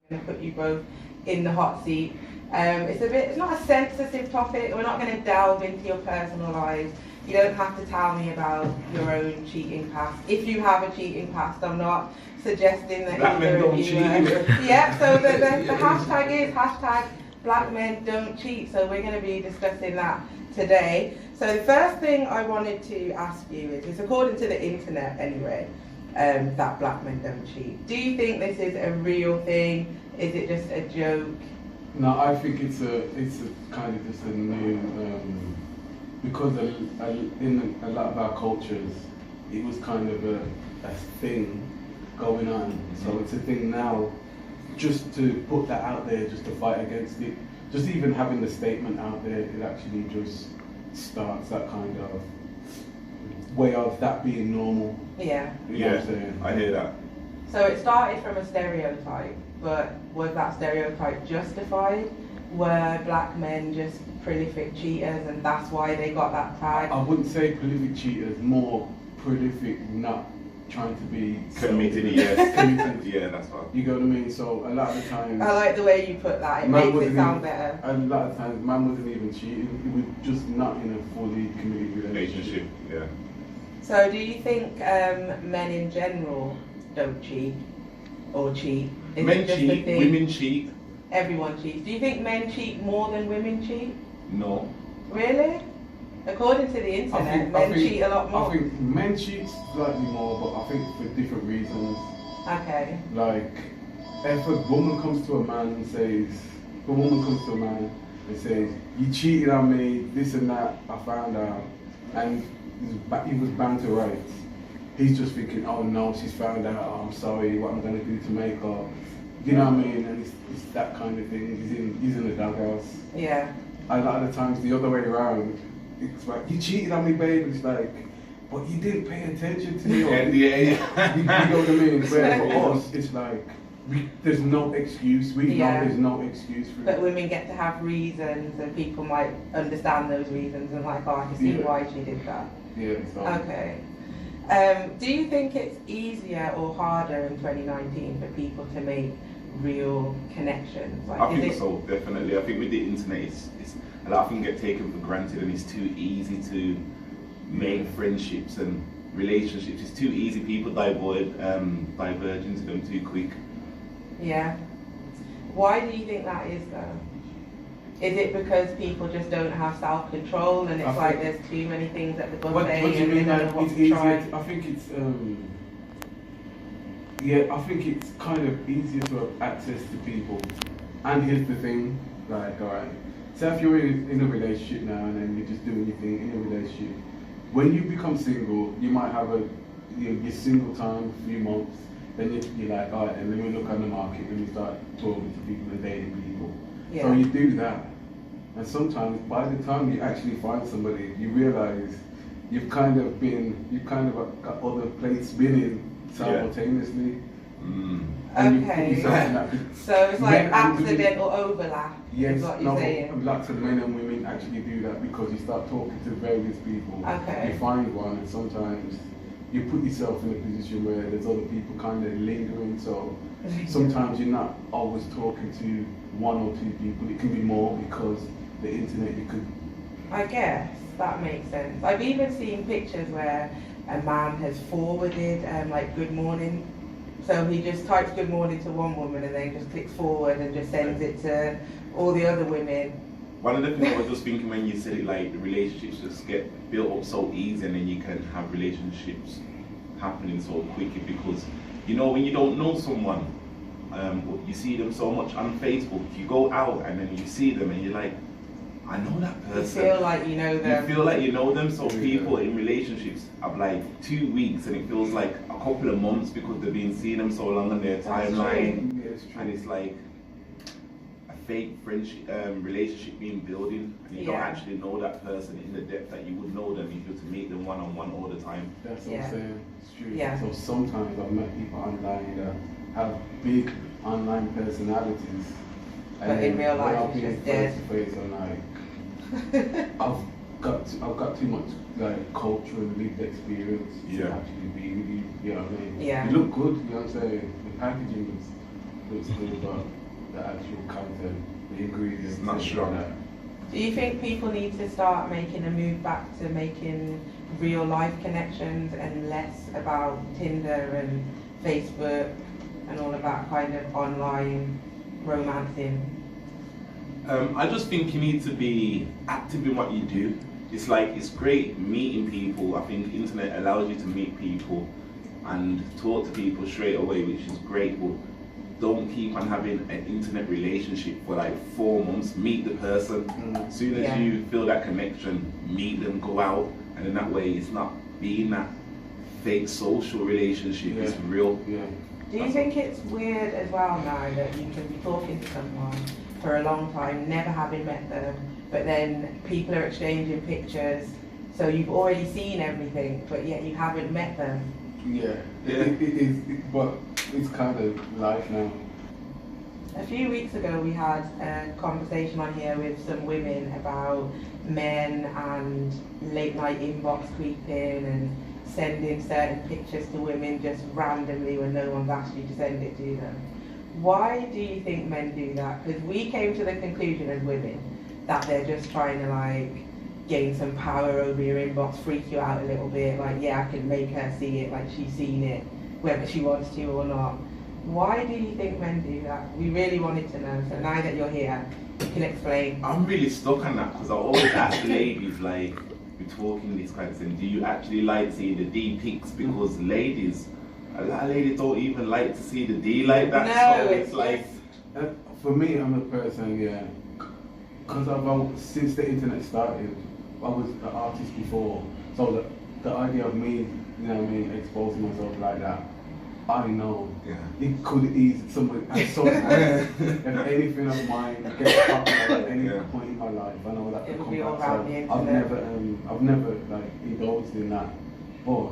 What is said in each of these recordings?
going to put you both in the hot seat. It's not a sensitive topic. We're not going to delve into your personal lives. You don't have to tell me about your own cheating past. If you have a cheating past, I'm not suggesting that Black men don't cheat. Yeah, so the hashtag is hashtag Black men don't cheat. So we're going to be discussing that today. So the first thing I wanted to ask you is, it's according to the internet anyway, that black men don't cheat. Do you think this is a real thing? Is it just a joke? No, I think it's a kind of just a new, because in a lot of our cultures, it was kind of a thing going on. So it's a thing now, just to put that out there, just to fight against it. Just even having the statement out there, it actually just starts that kind of way of that being normal. Yeah. You know what I'm saying? I hear that. So it started from a stereotype, but was that stereotype justified? Were black men just prolific cheaters and that's why they got that tag? I wouldn't say prolific cheaters, more prolific not trying to be Committed, yes. committed. Yeah, that's fine. You get what I mean? So a lot of the times, I like the way you put that, it man makes it wasn't sound even- better. a lot of times man wasn't even cheating, it was just not in a fully committed relationship. Yeah. So do you think men in general don't cheat or cheat? Is Men it just a cheat, thing? women cheat. Everyone cheats. Do you think men cheat more than women cheat? No. Really? According to the internet, men cheat a lot more. I think men cheat slightly more, but I think for different reasons. Okay. Like, if a woman comes to a man and says, you cheated on me, this and that, I found out, and he was bound to rights. He's just thinking, oh no, she's found out, oh, I'm sorry, what I'm going to do to make her. You know what I mean? And it's that kind of thing. He's in the doghouse. Yeah. A lot of the times the other way around, it's like, you cheated on me, babe. It's like, but you didn't pay attention to me. Or, Yeah. you know what I mean? Where for us, it's like, there's no excuse. We know there's no excuse for it. But women get to have reasons and people might understand those reasons and like, oh, I can see why she did that. Yeah, so. Okay. Do you think it's easier or harder in 2019 for people to make real connections? Like, I think so, definitely. I think with the internet, it's a lot of things get taken for granted and it's too easy to make friendships and relationships. It's too easy. People diverge into them too quick. Yeah. Why do you think that is though? Is it because people just don't have self-control and it's like there's too many things at the buffet What do you and they mean? don't know Like, what it's to try? easier. I think it's kind of easier to have access to people. And here's the thing, like, alright, so if you're in a relationship now and then you're just doing your thing in a relationship, when you become single, you might have your single time, a few months, then you're like, alright, and then we look on the market and we start talking to people and dating people. Yeah. So you do that. And sometimes by the time you actually find somebody, you realize you've kind of got other plates spinning simultaneously. And you put yourself in that. So it's like accidental overlap. Yes, is what you're saying. lots of men and women actually do that because you start talking to various people. Okay. You find one, and sometimes you put yourself in a position where there's other people kind of lingering. So sometimes you're not always talking to one or two people. It can be more because the internet. You could. I guess that makes sense. I've even seen pictures where a man has forwarded like good morning. So he just types good morning to one woman and then just clicks forward and just sends it to all the other women. One of the things I was just thinking when you said it, like the relationships just get built up so easy and then you can have relationships happening so quickly because, you know, when you don't know someone, you see them so much on Facebook, you go out and then you see them and you're like, I know that person. You feel like you know them. You feel like you know them, so people in relationships have like 2 weeks and it feels like a couple of months because they've been seeing them so long on their timeline. And it's like a fake friendship, relationship being building and you don't actually know that person in the depth that you would know them if you were to meet them one-on-one all the time. That's what I'm saying. It's true. Yeah. So sometimes I've met people online that have big online personalities. But in real life, it's just dead. Face to face, I'm like, I've got too much like culture and lived experience to actually be with you. You know what I mean? Yeah. You look good. You know what I'm saying? The packaging is looks good, but the actual content, the ingredients, It's not strong. Like that. Do you think people need to start making a move back to making real life connections and less about Tinder and Facebook and all of that kind of online romancing? I just think you need to be active in what you do. It's like, it's great meeting people. I think the internet allows you to meet people and talk to people straight away, which is great, but don't keep on having an intimate relationship for like 4 months. Meet the person. As soon as you feel that connection, meet them, go out, and in that way it's not being that fake social relationship, it's real. Yeah. Do you think it's weird as well now that you can be talking to someone for a long time, never having met them, but then people are exchanging pictures, so you've already seen everything, but yet you haven't met them? Yeah, it is, but it's kind of life now. A few weeks ago we had a conversation on here with some women about men and late night inbox creeping and sending certain pictures to women just randomly when no one's asked you to send it to them. Why do you think men do that? Because we came to the conclusion as women that they're just trying to like gain some power over your inbox, freak you out a little bit, like yeah, I can make her see it, like she's seen it, whether she wants to or not. Why do you think men do that? We really wanted to know, so now that you're here, you can explain. I'm really stuck on that because I always ask the ladies, like, we're talking this kind of thing, do you actually like seeing the D pics? Because ladies, a lot of ladies don't even like to see the D like that. No, so it's like, for me, I'm a person, because since the internet started, I was an artist before, so the idea of me, you know what I mean, exposing myself like that, I know it could ease somebody at some point. If anything of mine gets popular at any point in my life, I know that It will will come be all back. around the So internet. I've never like indulged in that, but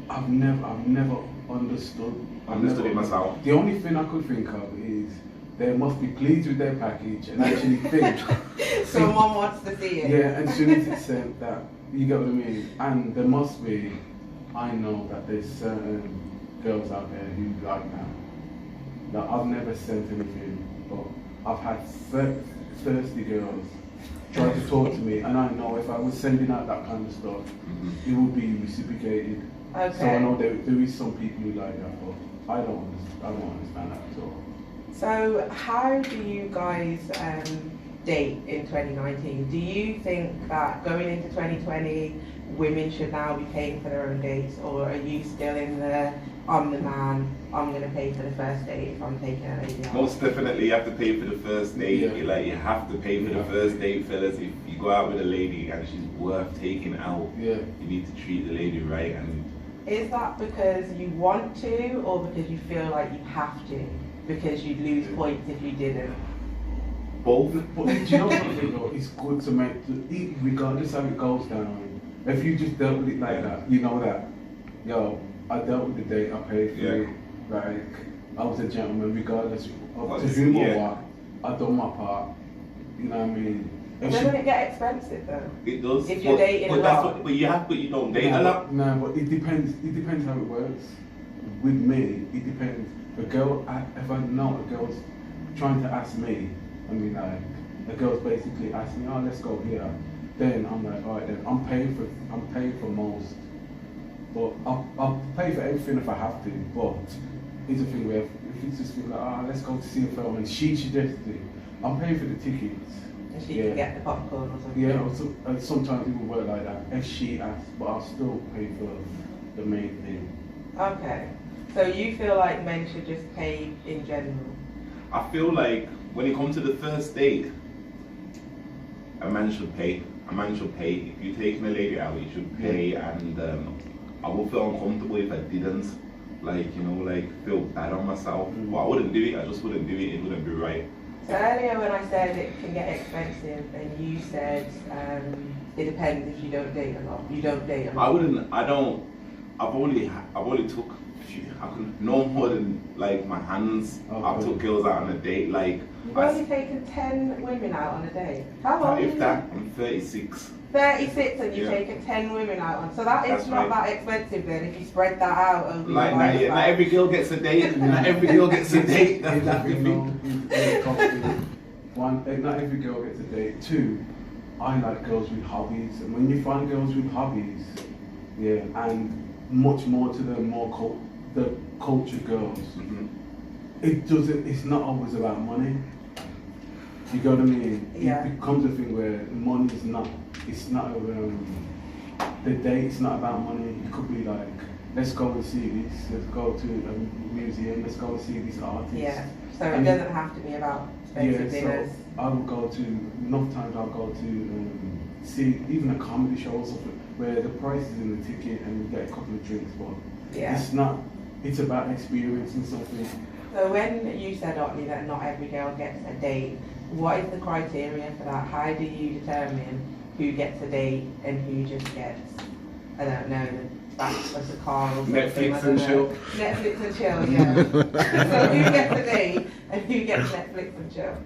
I've never understood. It myself. The only thing I could think of is they must be pleased with their package and actually think Someone wants to see it. yeah, and soon as it's sent that, you get what I mean? And there must be, I know that there's certain girls out there who like that. Now, I've never sent anything, but I've had thirsty girls try to talk to me, and I know if I was sending out that kind of stuff, it would be reciprocated. Okay. So I know there is some people who like that, but I don't understand that at all. So how do you guys date in 2019? Do you think that going into 2020, women should now be paying for their own dates, or are you still in the I'm the man, I'm going to pay for the first date if I'm taking a lady out? Most definitely you have to pay for the first date. Like, you have to pay for the first date, fellas. If you go out with a lady and she's worth taking out, you need to treat the lady right. And is that because you want to, or because you feel like you have to? Because you'd lose points if you didn't? both. But do you know something though? It's good to make, regardless how it goes down. If you just dealt with it like that, you know that, yo, I dealt with the date, I paid for it. Like, I was a gentleman, regardless of to whom or what. I done my part. You know what I mean? Doesn't it get expensive though? It does. If you're dating a lot. But you don't date a lot. No, but it depends. It depends how it works. With me, it depends. A girl, if I know a girl's trying to ask me, I mean, like, a girl's basically asking me, oh, let's go here. Then I'm like, all right, then I'm paying for most. But I'll pay for everything if I have to. But it's a thing where if it's just like, let's go to see a film, and she suggested it, I'm paying for the tickets. And she can get the popcorn or something. Yeah, or sometimes it will work like that. If she asks, but I'll still pay for the main thing. Okay. So you feel like men should just pay in general? I feel like when it comes to the first date, a man should pay. A man should pay. If you're taking a lady out, you should pay. And I would feel uncomfortable if I didn't. Like, you know, like, feel bad on myself. But I wouldn't do it. I just wouldn't do it. It wouldn't be right. So earlier when I said it can get expensive, and you said it depends if you don't date a lot. You don't date a lot. I've only took, I could no more than like my hands. I've took girls out on a date. Like, you've only taken 10 women out on a date. How old are you? If that, I'm 36. 36 and you've taken 10 women out on. So that's not that expensive then if you spread that out over like not every girl gets a date. Not every girl gets a date. That's the thing. One, not every girl gets a date. Two, I like girls with hobbies, and when you find girls with hobbies, yeah, and much more to the cultured girls, it's not always about money. You get what I mean? Yeah. It becomes a thing where money is not. It's not the date's not about money. It could be like, let's go and see this. Let's go to a museum. Let's go and see this artist. Yeah. So it doesn't have to be about expensive dinners. So I will go to enough times. I'll go to see even a comedy show or something where the price is in the ticket and you get a couple of drinks, but it's not. It's about experiencing something. So when you said, Ottley, that not every girl gets a date, what is the criteria for that? How do you determine who gets a date and who just gets, I don't know, the back of the car or something? Netflix and chill. Netflix and chill, yeah. So who gets a date and who gets Netflix and chill?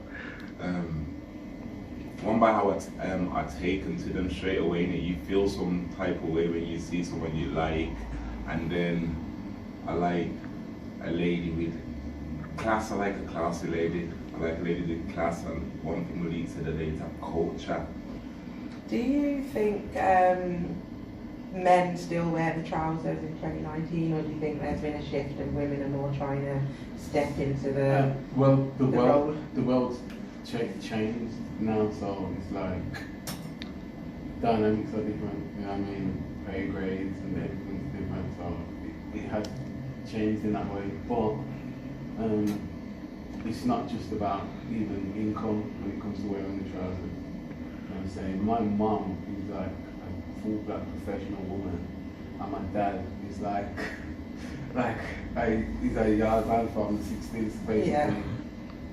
One by how I taken to them straight away, and you feel some type of way when you see someone you like, and then I like a lady with class. I like a classy lady. I like a lady with class, and one thing will lead to the later culture. Do you think men still wear the trousers in 2019, or do you think there's been a shift and women are more trying to step into the role? The world's changed now, so it's like dynamics are different. You know what I mean? Pay grades and everything's different, so it has changed in that way. But it's not just about even income when it comes to wearing the trousers. You know what I'm saying? My mum is like a full black professional woman, and my dad is like he's a yard man from the 60s basically. Yeah.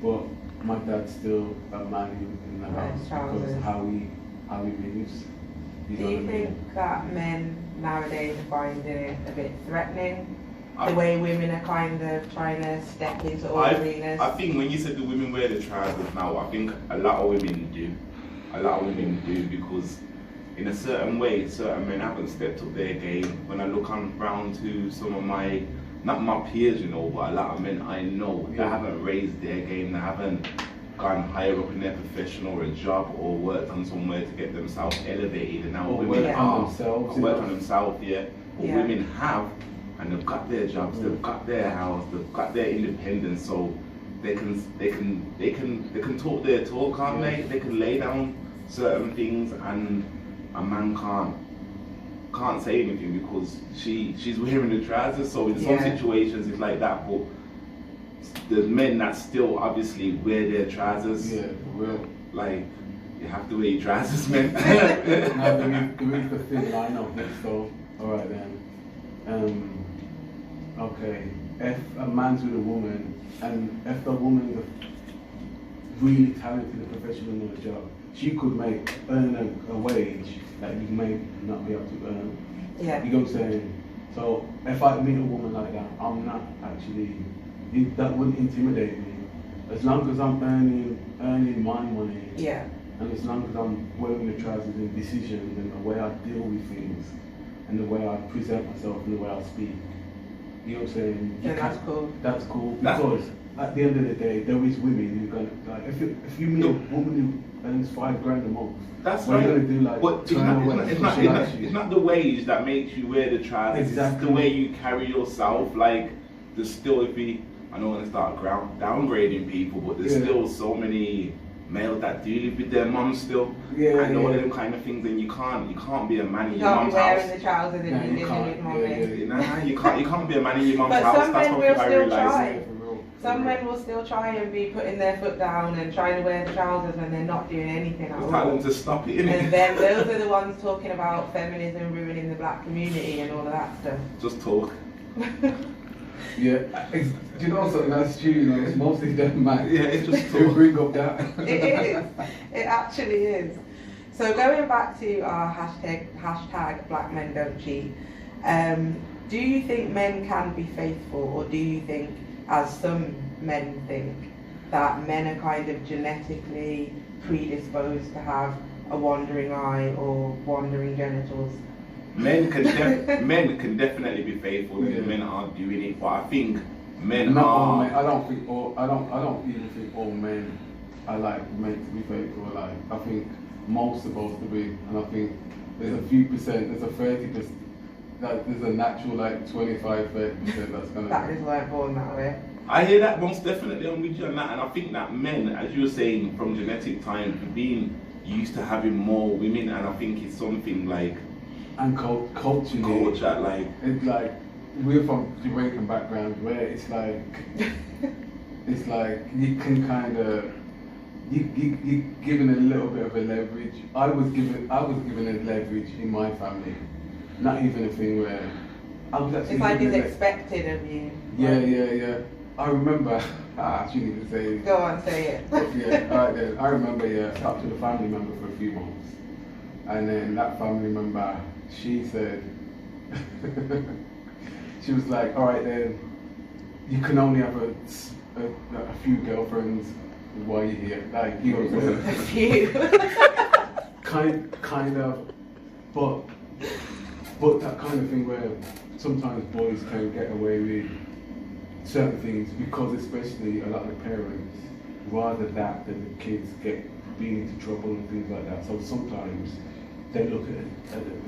But my dad's still a man in the house because how he lives. Do you think that men nowadays are finding it a bit threatening? The way women are kind of trying to step into all arenas? I think when you said the women wear the trousers now, I think a lot of women do. A lot of women do, because in a certain way, certain men haven't stepped up their game. When I look around to some of my, not my peers, you know, but a lot of men I know that haven't raised their game, they haven't gone higher up in their profession or a job or worked on somewhere to get themselves elevated. And now women work on themselves, But women have, and they've got their jobs, they've got their house, they've got their independence, so they can talk their talk, can't they? They can lay down certain things, and a man can't say anything because she's wearing the trousers. So in some situations it's like that, but the men that still obviously wear their trousers, like, you have to wear your trousers, man. Now there is the thin line of it, so alright then. Okay, if a man's with a woman, and if the woman is a really talented and professional in her job, she could earn a wage that you may not be able to earn. Yeah. You know what I'm saying? So if I meet a woman like that, I'm not actually, that wouldn't intimidate me. As long as I'm earning my money, and as long as I'm wearing the trousers and decisions and the way I deal with things, and the way I present myself and the way I speak. You know what I'm saying? That's cool. That's cool, because at the end of the day, there is women who are gonna, like, if you meet a woman who earns $5 grand a month, that's what right. are you gonna do? Like, but it's not the wage that makes you wear the trousers. Exactly. It's the way you carry yourself. Like, there's still, I don't want to start downgrading people, but there's still so many males that do live with their mums still, and all of them kind of things, and you can't be a man in your mum's house. You can't be wearing the trousers and you live with mum. You can't be a man in your mum's house. But some men will still try. Some men will still try and be putting their foot down and trying to wear the trousers when they're not doing anything at all. Tell them to stop it, innit? And then those are the ones talking about feminism ruining the black community and all of that stuff. Just talk. Yeah, do you know something that's true? You know, it's mostly them man. Yeah, it's just to bring up that. It is. It actually is. So going back to our hashtag Black Men Don't Cheat, do you think men can be faithful, or do you think, as some men think, that men are kind of genetically predisposed to have a wandering eye or wandering genitals? Men can definitely be faithful, and men are doing it, but I think men Not are. all men. I don't even think all men are like meant to be faithful. Like, I think most supposed to be, and I think there's a few percent, there's a 30%, that there's a natural like 25-30% that's gonna. That is weren't born that way. I hear that most definitely. I'm with you on that, and I think that men, as you were saying, from genetic time, being used to having more women, and I think it's something like. And culture, like. It's like, we're from Jamaican background where it's like you can kind of you given a little bit of a leverage. I was given a leverage in my family. Not even a thing where I was actually. It's like it's expected of you. Yeah. I remember. I shouldn't even say it. Go on, say it. Yeah, alright then. I remember. Yeah, talked to the family member for a few months, and then that family member, she said, she was like, all right then, you can only have a few girlfriends while you're here. Like, you know, A few. kind of, but that kind of thing where sometimes boys can get away with certain things because especially a lot of the parents rather that than the kids being into trouble and things like that. So sometimes they look at it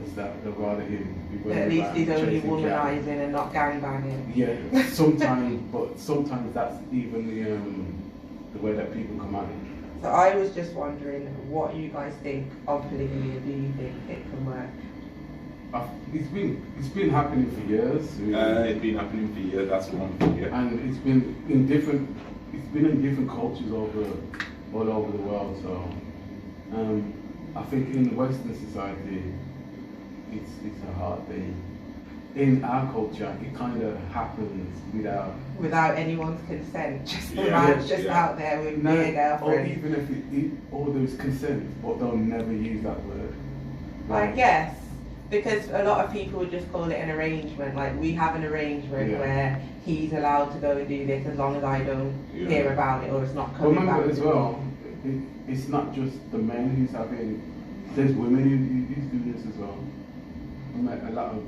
as that they'd rather him be running At least around he's only chasing womanizing cat. and not gangbanging. Yeah, sometimes that's even the way that people come at it. So I was just wondering what you guys think of polygamy, and do you think it can work? It's been happening for years. It's been happening for years. That's one thing. Yeah. And it's been in different cultures all over the world. So I think in the Western society, it's a hard thing. In our culture, it kind of happens without anyone's consent. Just the man's out there with me a girlfriend. Or even if there's consent, but they'll never use that word. I guess. Because a lot of people would just call it an arrangement. Like, we have an arrangement where he's allowed to go and do this as long as I don't hear about it or it's not coming back. Remember as well, it's not just the men who's having, there's women who's doing this as well. I met a lot of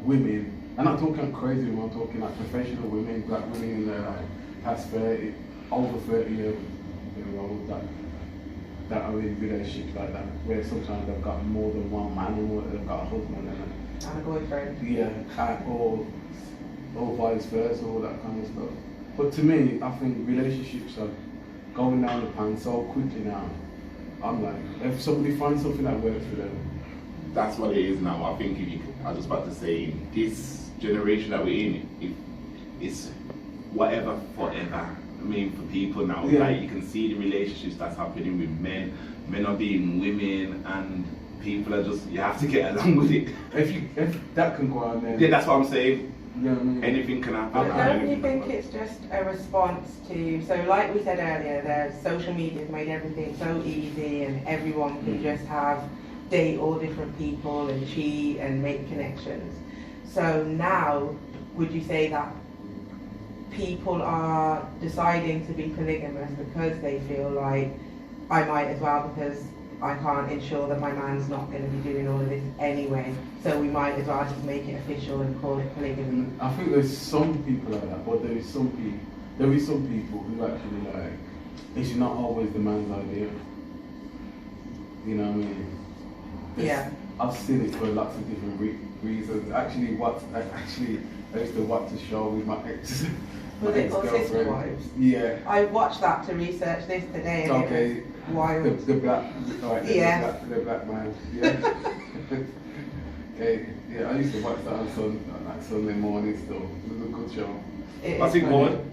women, I'm not talking crazy women, I'm talking like professional women, black women in their like past 30, over 30 years old, that are in relationships like that, where sometimes they've got more than one man or they've got a husband and a boyfriend. Yeah, or vice versa, all that kind of stuff. But to me, I think relationships are going down the pan so quickly now. I'm like, if somebody finds something that works for them. That's what it is now. I think I was just about to say, in this generation that we're in, it's whatever forever. I mean, for people now, like you can see the relationships that's happening with men. Men are being women, and people are just, you have to get along with it. If that can go on, then that's what I'm saying. Yeah, I mean, anything can happen. But don't you think it's just a response to, so like we said earlier, social media has made everything so easy, and everyone can just date all different people and cheat and make connections. So now, would you say that people are deciding to be polygamous because they feel like, I might as well, because I can't ensure that my man's not going to be doing all of this anyway, so we might as well just make it official and call it polygamy? I think there's some people like that, but there is some people who actually like, it's not always the man's idea. You know what I mean? I've seen it for lots of different reasons. Actually, I used to watch the show with my ex. Was it called Sister Wives? Yeah. I watched that to research this today. And okay. It was wild. The black man. Yeah. Okay. Yeah, I used to watch that on Sunday morning still. It was a good show. What's it called?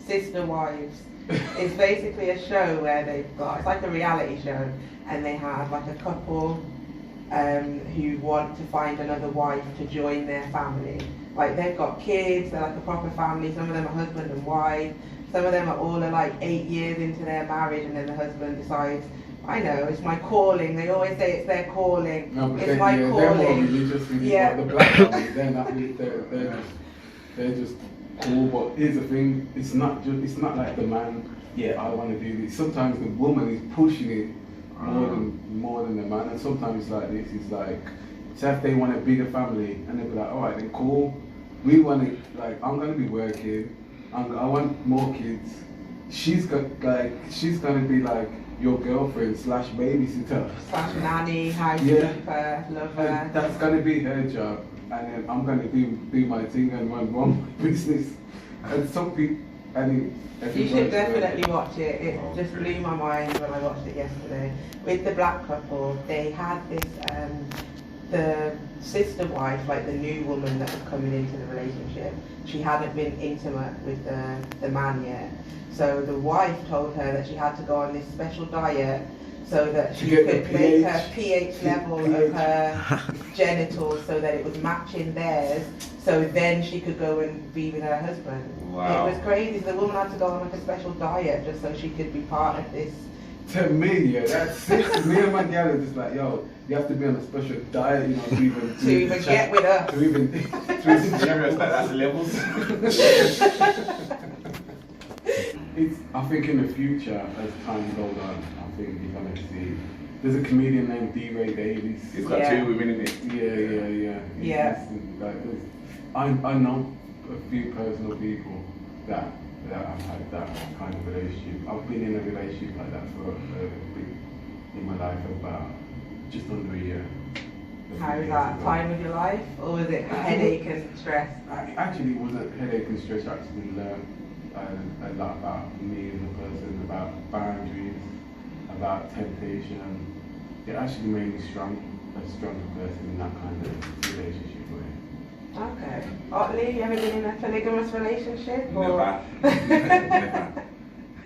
Sister Wives. It's basically a show where it's like a reality show, and they have like a couple who want to find another wife to join their family. Like, they've got kids, they're like a proper family, some of them are husband and wife, some of them are all like 8 years into their marriage, and then the husband decides, I know, it's my calling. They always say it's their calling. No, but it's my calling. They're more religious, the black family, they're not really, they're just cool. But here's the thing, it's not like the man, I want to do this. Sometimes the woman is pushing it more than the man. And sometimes like this is like, say if they want a bigger family, and they'll be like, all right, then cool. We want to, like, I'm gonna be working. I want more kids. She's gonna be like your girlfriend / babysitter / nanny, housekeeper, lover. That's gonna be her job, and then I'm gonna do my thing and run my business. And some people, you should definitely watch it. It just blew my mind when I watched it yesterday. With the black couple, they had this, the sister wife, like the new woman that was coming into the relationship, she hadn't been intimate with the man yet. So the wife told her that she had to go on this special diet so that she could make her pH level of her genitals so that it was matching theirs, so then she could go and be with her husband. Wow. It was crazy. The woman had to go on like a special diet just so she could be part of this. To me, yeah, that's it. Me and my gal are just like, yo, you have to be on a special diet, you know, to even get with us. To even that's the levels. I think in the future, as time goes on, I think you're gonna see. There's a comedian named D. Davies. He's got 2 women in it. Yeah. I know a few personal people that have had that kind of relationship. I've been in a relationship like that for in my life about just under a year. How was that? Time of your life, or was it headache and stress? Actually, it wasn't headache and stress. I actually learned a lot about me as a person, about boundaries, about temptation. It actually made me a stronger person in that kind of relationship way. Okay. Ottley, you ever been in a polygamous relationship? Never. Never.